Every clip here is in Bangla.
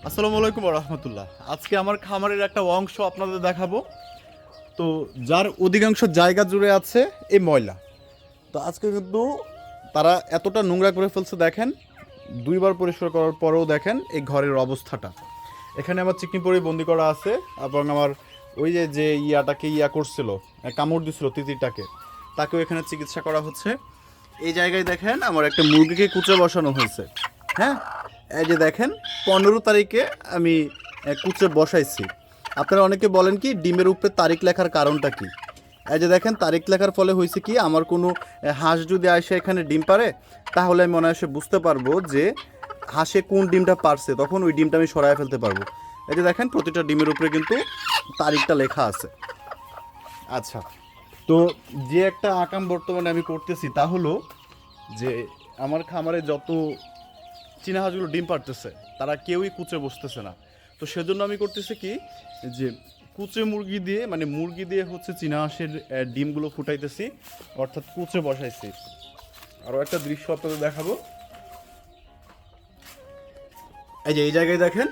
আসসালামু আলাইকুম রহমতুল্লাহ। আজকে আমার খামারের একটা অংশ আপনাদের দেখাবো, তো যার অধিকাংশ জায়গা জুড়ে আছে এই ময়লা। তো আজকে কিন্তু তারা এতটা নোংরা করে ফেলছে, দেখেন দুইবার পরিষ্কার করার পরেও দেখেন এই ঘরের অবস্থাটা। এখানে আমার চিকনি পরি বন্দি করা আছে, এবং আমার ওই যে যে ইয়াটাকে করছিল, কামড় দিছিল তিতিরটাকে, তাকেও এখানে চিকিৎসা করা হচ্ছে। এই জায়গায় দেখেন আমার একটা মুরগিকে কুচে বসানো হয়েছে। হ্যাঁ, এই যে দেখেন 15 তারিখে আমি কুচে বসাইছি। আপনারা অনেকে বলেন কি ডিমের উপরে তারিখ লেখার কারণটা কি? এই যে দেখেন তারিখ লেখার ফলে হয়েছে কি, আমার কোনো হাঁস যদি আসে এখানে ডিম পারে, তাহলে আমি মনে হয় বুঝতে পারবো যে হাঁসে কোন ডিমটা পারছে, তখন ওই ডিমটা আমি সরায় ফেলতে পারবো। এই যে দেখেন প্রতিটা ডিমের উপরে কিন্তু তারিখটা লেখা আছে। আচ্ছা, তো যে একটা আকাম বর্তমানে আমি করতেছি তা হলো যে আমার খামারে যত চীনা হাঁসগুলো ডিম পারতেছে তারা কেউই কুচে বসতেছে না। তো সেজন্য আমি করতেছি কি, যে কুচে মুরগি দিয়ে, মানে মুরগি দিয়ে হচ্ছে চীনা হাঁসের ডিমগুলো ফুটাইতেছি, অর্থাৎ কুচে বসাইছি। আরও একটা দৃশ্য আপনাদের দেখাবো। এই যে এই জায়গায় দেখেন,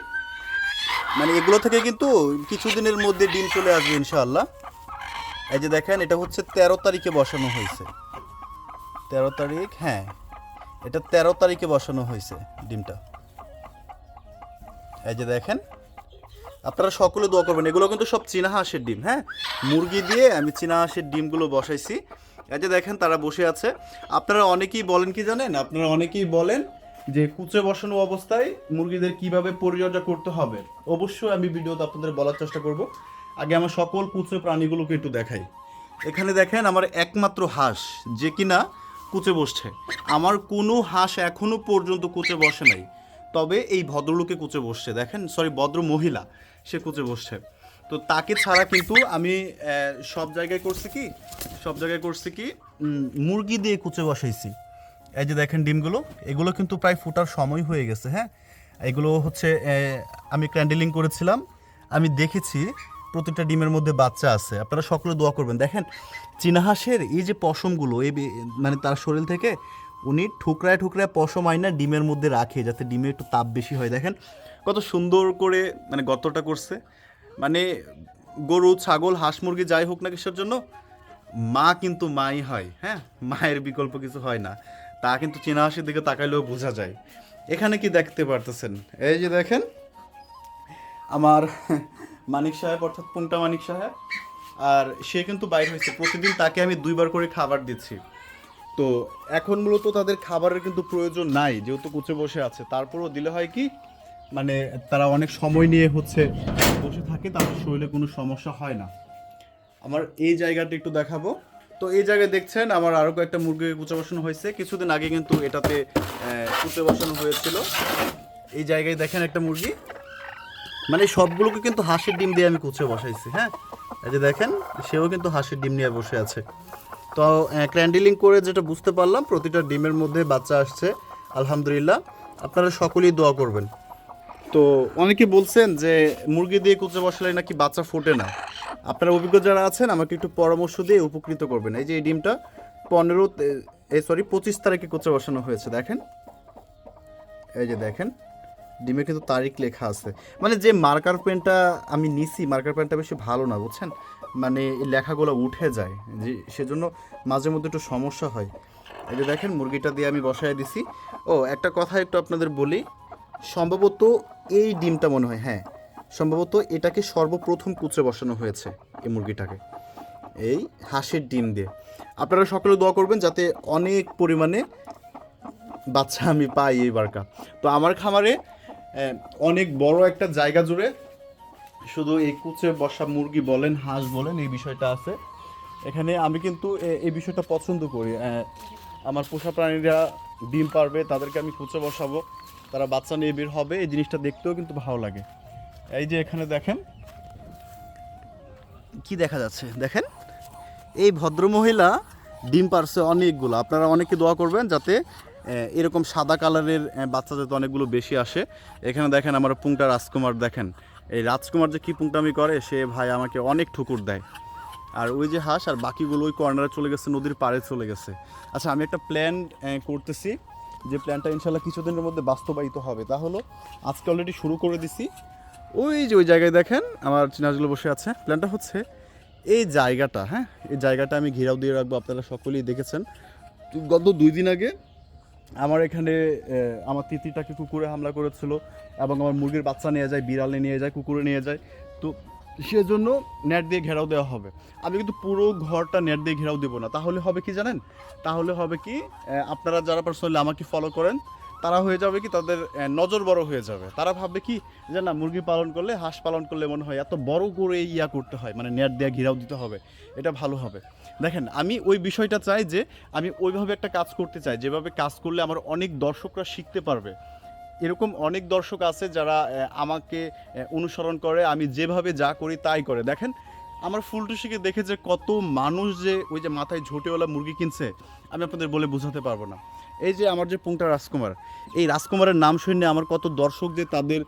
মানে এগুলো থেকে কিন্তু কিছুদিনের মধ্যে ডিম চলে আসবে ইনশাআল্লাহ। এই যে দেখেন এটা হচ্ছে 13 তারিখে বসানো হয়েছে। 13 তারিখ, হ্যাঁ এটা 13 তারিখে বসানো হয়েছে ডিমটা। এই যে দেখেন, আপনারা সকলে দোয়া করবেন। এগুলো কিন্তু সব চীনা হাঁসের ডিম। হ্যাঁ, মুরগি দিয়ে আমি চীনা হাঁসের ডিমগুলো বসাইছি। এই যে দেখেন তারা বসে আছে। আপনারা অনেকেই বলেন কি জানেন, আপনারা অনেকেই বলেন যে কুচে বসানো অবস্থায় মুরগিদের কিভাবে পরিচর্যা করতে হবে। অবশ্যই আমি ভিডিওতে আপনাদের বলার চেষ্টা করব। আগে আমার সকল কুচে প্রাণীগুলোকে একটু দেখাই। এখানে দেখেন আমার একমাত্র হাঁস যে কিনা কুচে বসছে। আমার কোনো হাঁস এখনো পর্যন্ত কুচে বসে নাই, তবে এই ভদ্রলোকে কুচে বসছে। দেখেন, সরি ভদ্র মহিলা, সে কুচে বসছে। তো তাকে ছাড়া কিন্তু আমি সব জায়গায় করছি কি, মুরগি দিয়ে কুচে বসাইছি। এই যে দেখেন ডিমগুলো, এগুলো কিন্তু প্রায় ফোটার সময় হয়ে গেছে। হ্যাঁ, এগুলো হচ্ছে আমি ক্যান্ডেলিং করেছিলাম, আমি দেখেছি প্রতিটা ডিমের মধ্যে বাচ্চা আছে। আপনারা সকলে দোয়া করবেন। দেখেন চীনা হাঁসের এই যে পশমগুলো, মানে তার শরীর থেকে উনি ঠুকরায় ঠুকরায় পশম আইনা ডিমের মধ্যে রাখে, যাতে ডিমে একটু তাপ বেশি হয়। দেখেন কত সুন্দর করে মানে গর্তটা করছে। মানে গরু, ছাগল, হাঁস, মুরগি যাই হোক না কিসের জন্য, মা কিন্তু মাই হয়। হ্যাঁ, মায়ের বিকল্প কিছু হয় না, তা কিন্তু চীনা হাঁসের দিকে তাকাইলেও বোঝা যায়। এখানে কি দেখতে পারতেছেন, এই যে দেখেন আমার মানিক সাহেব, অর্থাৎ পুংটা মানিক সাহেব, আর সে কিন্তু বাইরে হয়েছে। প্রতিদিন তাকে আমি 2বার করে খাবার দিচ্ছি। তো এখন মূলত তাদের খাবারের কিন্তু প্রয়োজন নাই, যেহেতু কুচে বসে আছে। তারপরেও দিলে হয় কি, মানে তারা অনেক সময় নিয়ে হচ্ছে বসে থাকে, তাদের শরীরে কোনো সমস্যা হয় না। আমার এই জায়গাটা একটু দেখাবো। তো এই জায়গায় দেখছেন আমার আরও কয়েকটা মুরগি কুচে বসানো হয়েছে। কিছুদিন আগে কিন্তু এটাতে কুচে বসানো হয়েছিল। এই জায়গায় দেখেন একটা মুরগি, মানে সবগুলোকে কিন্তু হাঁসের ডিম দিয়ে আমি কুচে বসাইছি। হ্যাঁ, এই যে দেখেন সেও কিন্তু হাঁসের ডিম নিয়ে বসে আছে। তো ক্র্যান্ডেলিং করে যেটা বুঝতে পারলাম, প্রতিটা ডিমের মধ্যে বাচ্চা আসছে আলহামদুলিল্লাহ। আপনারা সকলেই দোয়া করবেন। তো অনেকে বলছেন যে মুরগি দিয়ে কুচে বসালে নাকি বাচ্চা ফোটে না। আপনারা অভিজ্ঞ যারা আছেন আমাকে একটু পরামর্শ দিয়ে উপকৃত করবেন। এই যে এই ডিমটা 25 তারিখে কুচে বসানো হয়েছে। দেখেন, এই যে দেখেন ডিমে কিন্তু তারিখ লেখা আছে। মানে যে মার্কার পেনটা আমি নিছি, মার্কার পেনটা বেশি ভালো না বুঝছেন, মানে এই লেখাগুলো উঠে যায়, যে সেজন্য মাঝে মধ্যে একটু সমস্যা হয়। এই যে দেখেন মুরগিটা দিয়ে আমি বসায় দিছি। ও একটা কথা একটু আপনাদের বলি, সম্ভবত এই ডিমটা মনে হয়, হ্যাঁ সম্ভবত এটাকে সর্বপ্রথম কুচে বসানো হয়েছে এই মুরগিটাকে, এই হাঁসের ডিম দিয়ে। আপনারা সকলে দোয়া করবেন যাতে অনেক পরিমাণে বাচ্চা আমি পাই এইবারকা। তো আমার খামারে অনেক বড় একটা জায়গা জুড়ে শুধু এই কুচে বসা মুরগি বলেন, হাঁস বলেন, এই বিষয়টা আছে। এখানে আমি কিন্তু এই বিষয়টা পছন্দ করি। আমার পোষা প্রাণীরা ডিম পারবে, তাদেরকে আমি কুচে বসাবো, তারা বাচ্চা নিয়ে বের হবে, এই জিনিসটা দেখতেও কিন্তু ভালো লাগে। এই যে এখানে দেখেন কি দেখা যাচ্ছে, দেখেন এই ভদ্রমহিলা ডিম পারছে অনেকগুলো। আপনারা অনেকে দোয়া করবেন যাতে এরকম সাদা কালারের বাচ্চা যাতে অনেকগুলো বেশি আসে। এখানে দেখেন আমার পুংটা রাজকুমার, দেখেন এই রাজকুমার যে কী পুংটামি করে, সে ভাই আমাকে অনেক ঠুকুর দেয়। আর ওই যে হাঁস আর বাকিগুলো ওই কর্নারে চলে গেছে, নদীর পাড়ে চলে গেছে। আচ্ছা, আমি একটা প্ল্যান করতেছি, যে প্ল্যানটা ইনশাল্লাহ কিছুদিনের মধ্যে বাস্তবায়িত হবে, তা হলো আজকে অলরেডি শুরু করে দিছি। ওই যে ওই জায়গায় দেখেন আমার চিনাজগুলো বসে আছে। প্ল্যানটা হচ্ছে এই জায়গাটা, হ্যাঁ এই জায়গাটা আমি ঘেরাও দিয়ে রাখবো। আপনারা সকলেই দেখেছেন গত 2 দিন আগে আমার এখানে আমার তিতিটাকে কুকুরে হামলা করেছিল এবং আমার মুরগির বাচ্চা নিয়ে যায়, বিড়ালে নিয়ে যায়, কুকুরে নিয়ে যায়। তো সেজন্য নেট দিয়ে ঘেরাও দেওয়া হবে। আমি কিন্তু পুরো ঘরটা নেট দিয়ে ঘেরাও দেবো না। তাহলে হবে কি জানেন, তাহলে হবে কি আপনারা যারা পার্সোনালি আমাকে ফলো করেন তারা হয়ে যাবে কি, তাদের নজর বড় হয়ে যাবে। তারা ভাববে কি যে না, মুরগি পালন করলে, হাঁস পালন করলে মনে হয় এত বড় করে ইয়া করতে হয়, মানে নেট দিয়ে ঘেরাও দিতে হবে, এটা ভালো হবে। দেখেন আমি ওই বিষয়টা চাই যে আমি ওইভাবে একটা কাজ করতে চাই যেভাবে কাজ করলে আমার অনেক দর্শকরা শিখতে পারবে। এরকম অনেক দর্শক আছে যারা আমাকে অনুসরণ করে, আমি যেভাবে যা করি তাই করে। দেখেন আমার ফুলটুসিকে দেখে যে কত মানুষ যে ওই যে মাথায় ঝোঁটেওয়ালা মুরগি কিনছে, আমি আপনাদের বলে বোঝাতে পারবো না। এই যে আমার যে পুংটা রাজকুমার, এই রাজকুমারের নাম শুনে আমার কত দর্শক যে তাদের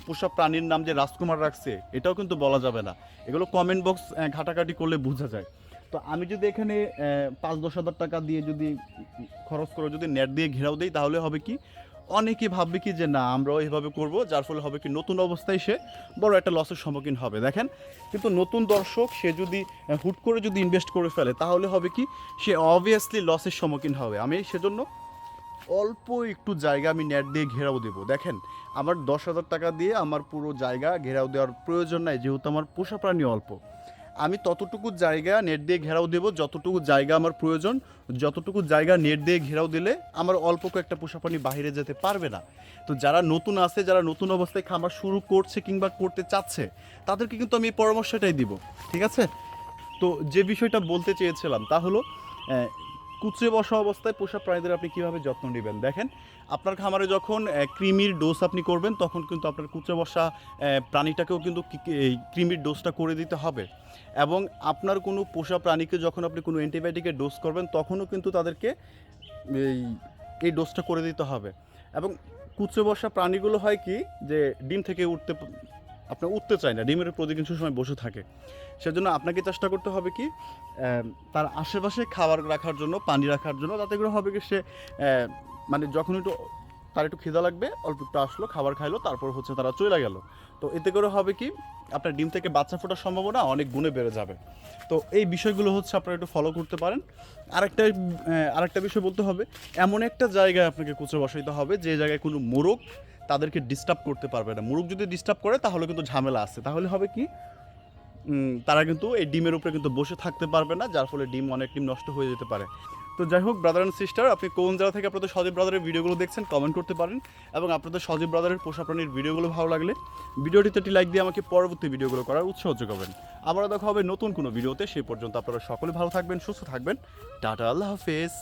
পোষা প্রাণীর নাম যে রাজকুমার রাখছে, এটাও কিন্তু বলা যাবে না। এগুলো কমেন্ট বক্স ঘাটাঘাটি করলে বোঝা যায়। তো আমি যদি এখানে 5-10 হাজার টাকা দিয়ে যদি খরচ করে যদি নেট দিয়ে ঘেরাও দিই, তাহলে হবে কি, অনেকে ভাববে কি যে না আমরাও এভাবে করব, যার ফলে হবে কি নতুন অবস্থায় সে বড় একটা লসের সম্মুখীন হবে। দেখেন কিন্তু নতুন দর্শক সে যদি হুট করে যদি ইনভেস্ট করে ফেলে, তাহলে হবে কি সে অবভিয়াসলি লসের সম্মুখীন হবে। আমি সেজন্য অল্প একটু জায়গা আমি নেট দিয়ে ঘেরাও দেবো। দেখেন আমার 10,000 টাকা দিয়ে আমার পুরো জায়গা ঘেরাও দেওয়ার প্রয়োজন নাই, যেহেতু আমার পোষা প্রাণী অল্প। আমি ততটুকু জায়গা নেট দিয়ে ঘেরাও দেবো যতটুকু জায়গা আমার প্রয়োজন। যতটুকু জায়গা নেট দিয়ে ঘেরাও দিলে আমার অল্প কয়েকটা পোষা প্রাণী বাইরে যেতে পারবে না। তো যারা নতুন আছে, যারা নতুন অবস্থায় খামার শুরু করছে কিংবা করতে চাচ্ছে, তাদেরকে কিন্তু আমি এই পরামর্শটাই দিব, ঠিক আছে? তো যে বিষয়টা বলতে চেয়েছিলাম তা হলো কুচে বসা অবস্থায় পোষা প্রাণীদের আপনি কীভাবে যত্ন নেবেন। দেখেন আপনার খামারে যখন কৃমির ডোজ আপনি করবেন, তখন কিন্তু আপনার কুচে বসা প্রাণীটাকেও কিন্তু এই কৃমির ডোজটা করে দিতে হবে। এবং আপনার কোনো পোষা প্রাণীকে যখন আপনি কোনো অ্যান্টিবায়োটিকের ডোজ করবেন, তখনও কিন্তু তাদেরকে এই ডোজটা করে দিতে হবে। এবং কুচে বসা প্রাণীগুলো হয় কি যে ডিম থেকে আপনার উঠতে চায় না, ডিমের উপর অধিকাংশ সময় বসে থাকে। সেজন্য আপনাকে চেষ্টা করতে হবে কি তার আশেপাশে খাবার রাখার জন্য, পানি রাখার জন্য, তাতে করে হবে কি সে মানে যখন একটু তার একটু খিদা লাগবে, অল্প একটু আসলো, খাবার খাইলো, তারপর হচ্ছে তারা চলে গেল। তো এতে করে হবে কি আপনার ডিম থেকে বাচ্চা ফোটার সম্ভাবনা অনেক গুণে বেড়ে যাবে। তো এই বিষয়গুলো হচ্ছে আপনারা একটু ফলো করতে পারেন। আরেকটা বিষয় বলতে হবে, এমন একটা জায়গায় আপনাকে কুচে বসাইতে হবে যে জায়গায় কোনো মোরগ তাদেরকে ডিস্টার্ব করতে পারবে না। মোরগ যদি ডিস্টার্ব করে তাহলে কিন্তু ঝামেলা আছে। তাহলে হবে কি তারা কিন্তু এই ডিমের উপরে কিন্তু বসে থাকতে পারবে না, যার ফলে অনেক ডিম নষ্ট হয়ে যেতে পারে। তো যাই হোক ব্রাদার অ্যান্ড সিস্টার, আপনি কোন জায়গা থেকে আপনাদের সজীব ব্রাদারের ভিডিওগুলো দেখছেন কমেন্ট করতে পারেন। এবং আপনাদের সজীব ব্রাদারের পোষা প্রাণীর ভিডিওগুলো ভালো লাগলে ভিডিওটিতে একটি লাইক দিয়ে আমাকে পরবর্তী ভিডিওগুলো করার উৎসাহ যোগাবেন। আবারও দেখা হবে নতুন কোনো ভিডিওতে। সেই পর্যন্ত আপনারা সকলে ভালো থাকবেন, সুস্থ থাকবেন। টাটা, আল্লাহ হাফেজ।